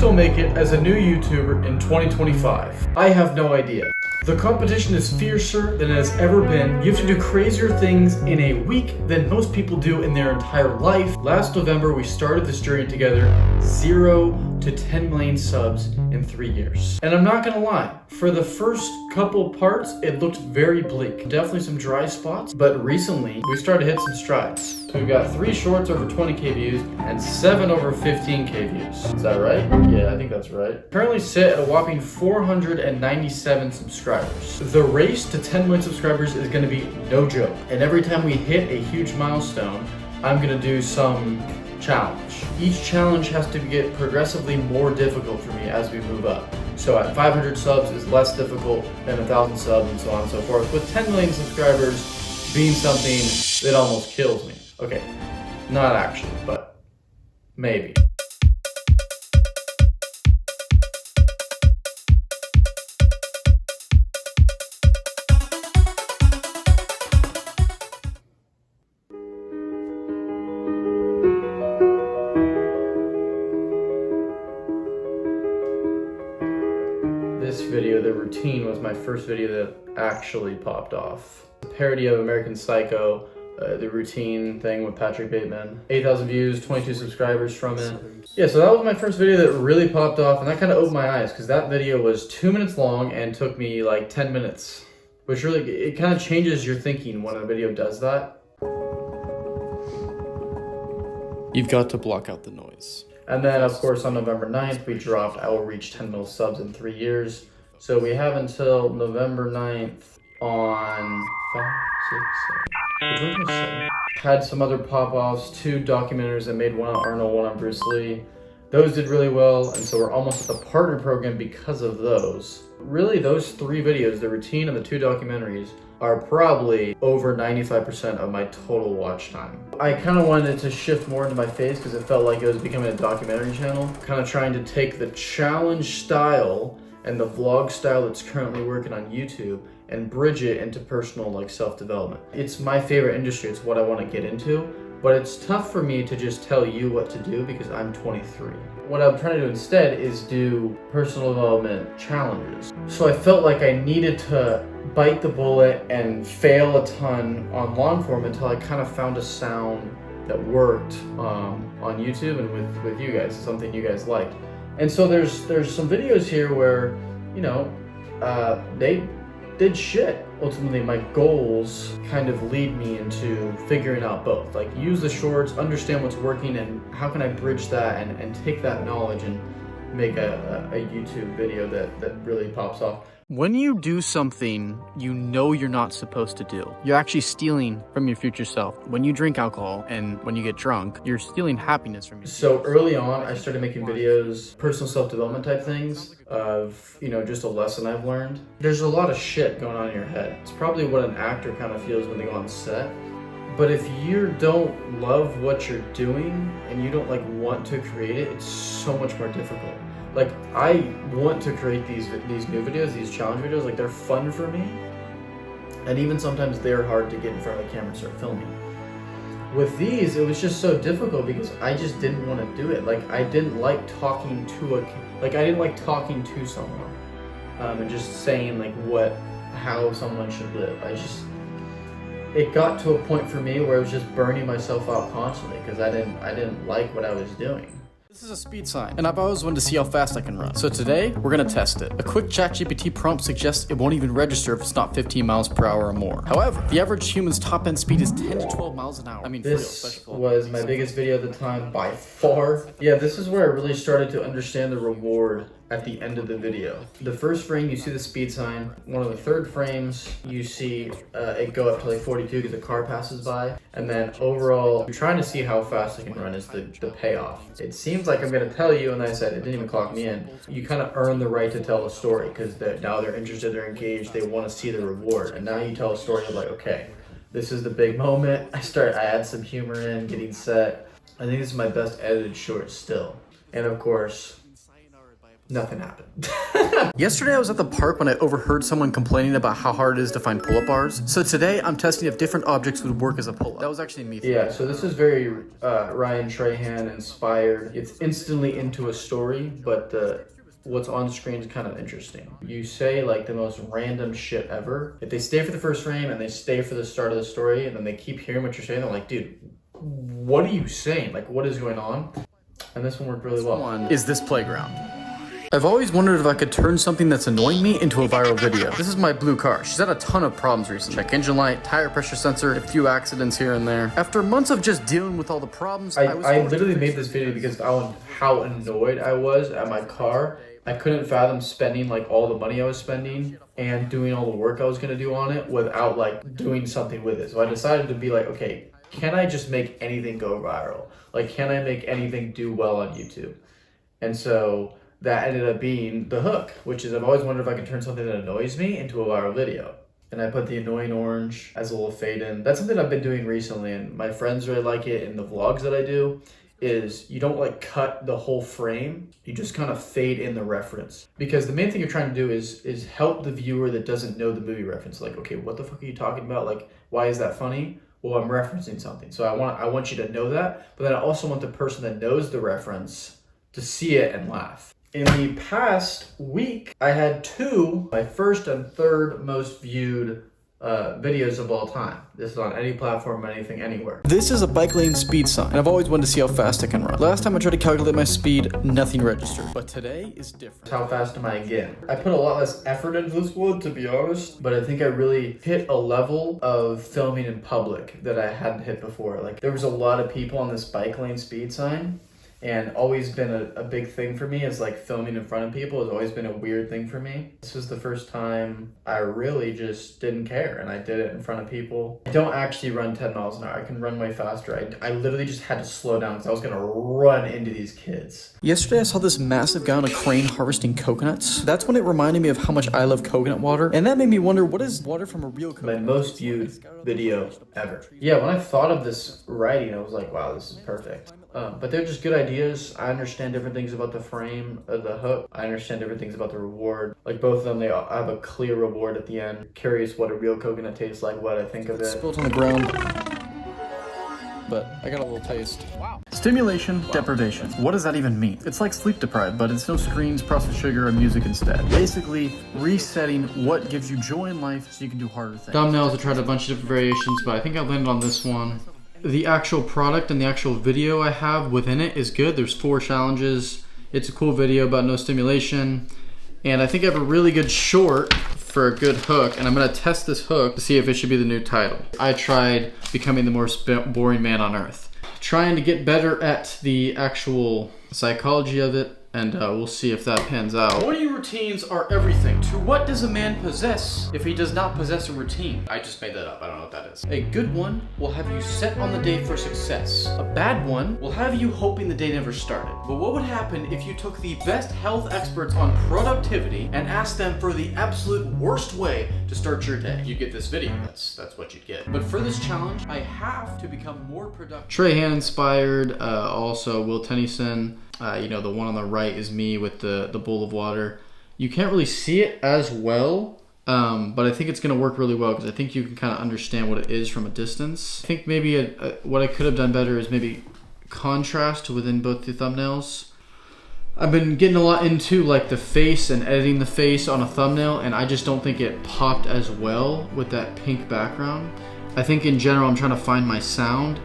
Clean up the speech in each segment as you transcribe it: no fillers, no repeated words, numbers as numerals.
still make it as a new YouTuber in 2025? I have no idea. The competition is fiercer than it has ever been. You have to do crazier things in a week than most people do in their entire life. Last November, we started this journey together, 0 to 10 million subs in 3 years. And I'm not gonna lie, for the first couple parts, it looked very bleak. Definitely some dry spots, but recently, we started to hit some strides. So we've got 3 shorts over 20K views and 7 over 15K views. Is that right? Yeah, I think that's right. Currently sit at a whopping 497 subscribers. The race to 10 million subscribers is gonna be no joke. And every time we hit a huge milestone, I'm gonna do some challenge. Each challenge has to get progressively more difficult for me as we move up. So at 500 subs is less difficult than 1,000 subs and so on and so forth. With 10 million subscribers being something that almost kills me. Okay, not actually, but maybe. This video, the routine, was my first video that actually popped off. A parody of American Psycho, the routine thing with Patrick Bateman. 8,000 views, 22 subscribers from it. Yeah, so that was my first video that really popped off, and that kind of opened my eyes because that video was 2 minutes long and took me like 10 minutes. Which really, it kind of changes your thinking when a video does that. You've got to block out the noise. And then, of course, on November 9th, we dropped I Will Reach 10 Mil subs in 3 years. So we have until November 9th on 5, 6, 7. Had some other pop-offs, 2 documentaries that made, one on Arnold, one on Bruce Lee. Those did really well, and so we're almost at the partner program because of those. Really, those 3 videos, the routine and the 2 documentaries, are probably over 95% of my total watch time. I kind of wanted it to shift more into my face because it felt like it was becoming a documentary channel. Kind of trying to take the challenge style and the vlog style that's currently working on YouTube and bridge it into personal like self-development. It's my favorite industry, it's what I want to get into, but it's tough for me to just tell you what to do because I'm 23. What I'm trying to do instead is do personal development challenges. So I felt like I needed to bite the bullet and fail a ton on long form until I kind of found a sound that worked on YouTube and with you guys, something you guys liked. And so there's some videos here where, you know, they did shit. Ultimately, my goals kind of lead me into figuring out both. Like, use the shorts, understand what's working, and how can I bridge that and take that knowledge and make a YouTube video that really pops off. When you do something you know you're not supposed to do, you're actually stealing from your future self. When you drink alcohol and when you get drunk, you're stealing happiness from yourself. So early on, I started making videos, personal self-development type things of, you know, just a lesson I've learned. There's a lot of shit going on in your head. It's probably what an actor kind of feels when they go on set. But if you don't love what you're doing and you don't like want to create it, it's so much more difficult. Like, I want to create these new videos, these challenge videos, like they're fun for me. And even sometimes they're hard to get in front of the camera and start filming. With these, it was just so difficult because I just didn't want to do it. Like, I didn't like talking to talking to someone and just saying like how someone should live. It got to a point for me where I was just burning myself out constantly because I didn't like what I was doing. This is a speed sign, and I've always wanted to see how fast I can run. So today, we're gonna test it. A quick ChatGPT prompt suggests it won't even register if it's not 15 miles per hour or more. However, the average human's top end speed is 10 to 12 miles an hour. I mean, this was my biggest video at the time by far. Yeah, this is where I really started to understand the reward at the end of the video. The first frame, you see the speed sign. One of the third frames, you see it go up to like 42 because a car passes by. And then overall, you're trying to see how fast I can run is the payoff. It seems like I'm gonna tell you, and I said, it didn't even clock me in. You kind of earn the right to tell a story because now they're interested, they're engaged, they want to see the reward. And now you tell a story of like, okay, this is the big moment. I add some humor in, getting set. I think this is my best edited short still. And of course, nothing happened. Yesterday I was at the park when I overheard someone complaining about how hard it is to find pull-up bars. So today I'm testing if different objects would work as a pull-up. That was actually me. Yeah, so this is very Ryan Trahan inspired. It's instantly into a story, but what's on screen is kind of interesting. You say like the most random shit ever. If they stay for the first frame and they stay for the start of the story and then they keep hearing what you're saying, they're like, dude, what are you saying? Like, what is going on? And this one worked really well. One is this playground. I've always wondered if I could turn something that's annoying me into a viral video. This is my blue car. She's had a ton of problems recently. Check engine light, tire pressure sensor, a few accidents here and there. After months of just dealing with all the problems, I literally made this video because of how annoyed I was at my car. I couldn't fathom spending like all the money I was spending and doing all the work I was gonna do on it without like doing something with it. So I decided to be like, okay, can I just make anything go viral? Like, can I make anything do well on YouTube? And so that ended up being the hook, which is I've always wondered if I could turn something that annoys me into a viral video. And I put the annoying orange as a little fade in. That's something I've been doing recently, and my friends really like it in the vlogs that I do, is you don't like cut the whole frame, you just kind of fade in the reference. Because the main thing you're trying to do is help the viewer that doesn't know the movie reference. Like, okay, what the fuck are you talking about? Like, why is that funny? Well, I'm referencing something. So I want you to know that, but then I also want the person that knows the reference to see it and laugh. In the past week, I had my first and third most viewed videos of all time. This is on any platform, anything, anywhere. This is a bike lane speed sign, and I've always wanted to see how fast I can run. Last time I tried to calculate my speed, nothing registered. But today is different. How fast am I again? I put a lot less effort into this one, to be honest, but I think I really hit a level of filming in public that I hadn't hit before. Like, there was a lot of people on this bike lane speed sign, and always been a big thing for me is like filming in front of people has always been a weird thing for me. This was the first time I really just didn't care and I did it in front of people. I don't actually run 10 miles an hour. I can run way faster. I literally just had to slow down because I was gonna run into these kids. Yesterday I saw this massive guy on a crane harvesting coconuts. That's when it reminded me of how much I love coconut water, and that made me wonder, what is water from a real coconut? My most viewed video ever. Yeah, when I thought of this writing, I was like, wow, this is perfect. But they're just good ideas. I understand different things about the frame of the hook. I understand different things about the reward. Like both of them, they all have a clear reward at the end. Curious what a real coconut tastes like, what I think of it. Spilled on the ground, but I got a little taste. Wow. Stimulation deprivation. What does that even mean? It's like sleep deprived, but it's no screens, processed sugar, or music instead. Basically, resetting what gives you joy in life so you can do harder things. Thumbnails, I tried a bunch of different variations, but I think I landed on this one. The actual product and the actual video I have within it is good. There's 4 challenges. It's a cool video about no stimulation. And I think I have a really good short for a good hook. And I'm gonna test this hook to see if it should be the new title. I tried becoming the most boring man on earth. Trying to get better at the actual psychology of it. And we'll see if that pans out. Morning routines are everything. To what does a man possess if he does not possess a routine? I just made that up. I don't know what that is. A good one will have you set on the day for success. A bad one will have you hoping the day never started. But what would happen if you took the best health experts on productivity and asked them for the absolute worst way to start your day? You get this video. That's what you'd get. But for this challenge, I have to become more productive. Trahan inspired. Also Will Tennyson. You know, the one on the right is me with the bowl of water. You can't really see it as well, but I think it's going to work really well because I think you can kind of understand what it is from a distance. I think maybe what I could have done better is maybe contrast within both the thumbnails. I've been getting a lot into like the face and editing the face on a thumbnail, and I just don't think it popped as well with that pink background. I think in general I'm trying to find my sound.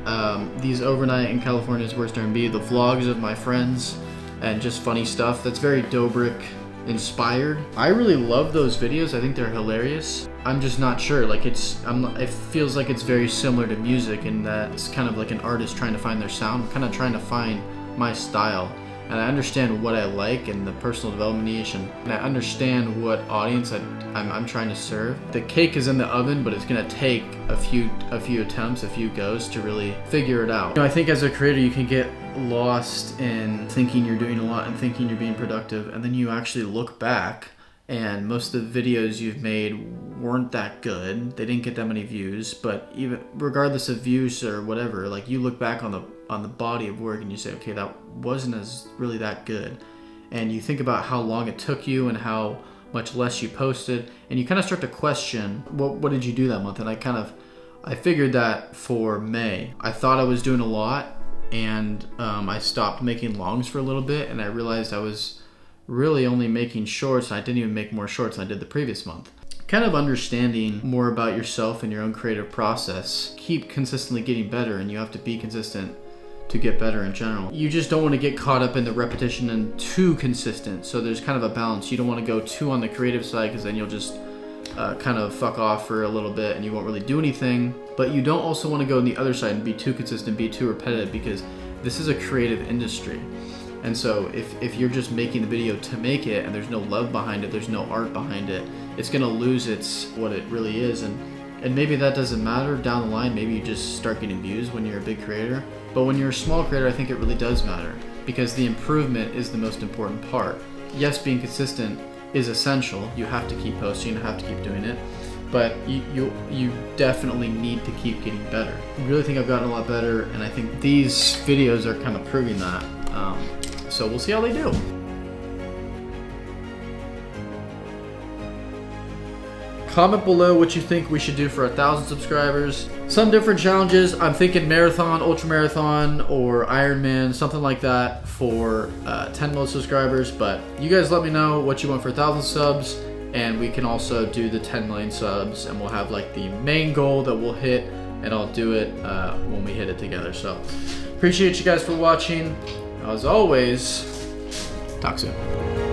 These overnight in California's worst R&B, the vlogs of my friends, and just funny stuff that's very Dobrik inspired. I really love those videos. I think they're hilarious. I'm just not sure. Like it feels like it's very similar to music in that it's kind of like an artist trying to find their sound. I'm kind of trying to find my style. And I understand what I like and the personal development niche, and I understand what audience I'm trying to serve. The cake is in the oven, but it's gonna take a few attempts, a few goes to really figure it out. You know, I think as a creator, you can get lost in thinking you're doing a lot and thinking you're being productive, and then you actually look back and most of the videos you've made weren't that good. They didn't get that many views, but even regardless of views or whatever, like you look back on the body of work and you say, okay, that wasn't as really that good. and you think about how long it took you and how much less you posted, and you kind of start to question, what did you do that month? And I figured that for May, I thought I was doing a lot, and I stopped making longs for a little bit, and I realized I was really only making shorts, and I didn't even make more shorts than I did the previous month. Kind of understanding more about yourself and your own creative process. Keep consistently getting better, and you have to be consistent to get better in general. You just don't want to get caught up in the repetition and too consistent. So there's kind of a balance. You don't want to go too on the creative side, because then you'll just kind of fuck off for a little bit and you won't really do anything. But you don't also want to go on the other side and be too consistent, be too repetitive, because this is a creative industry. And so if you're just making the video to make it and there's no love behind it, there's no art behind it, it's gonna lose what it really is. And maybe that doesn't matter down the line. Maybe you just start getting views when you're a big creator. But when you're a small creator, I think it really does matter, because the improvement is the most important part. Yes, being consistent is essential. You have to keep posting, you have to keep doing it. But you definitely need to keep getting better. I really think I've gotten a lot better, and I think these videos are kind of proving that. So we'll see how they do. Comment below what you think we should do for 1,000 subscribers. Some different challenges. I'm thinking marathon, ultra marathon, or Ironman, something like that for 10 million subscribers. But you guys let me know what you want for 1,000 subs, and we can also do the 10 million subs, and we'll have like the main goal that we'll hit, and I'll do it when we hit it together. So appreciate you guys for watching. As always, talk soon.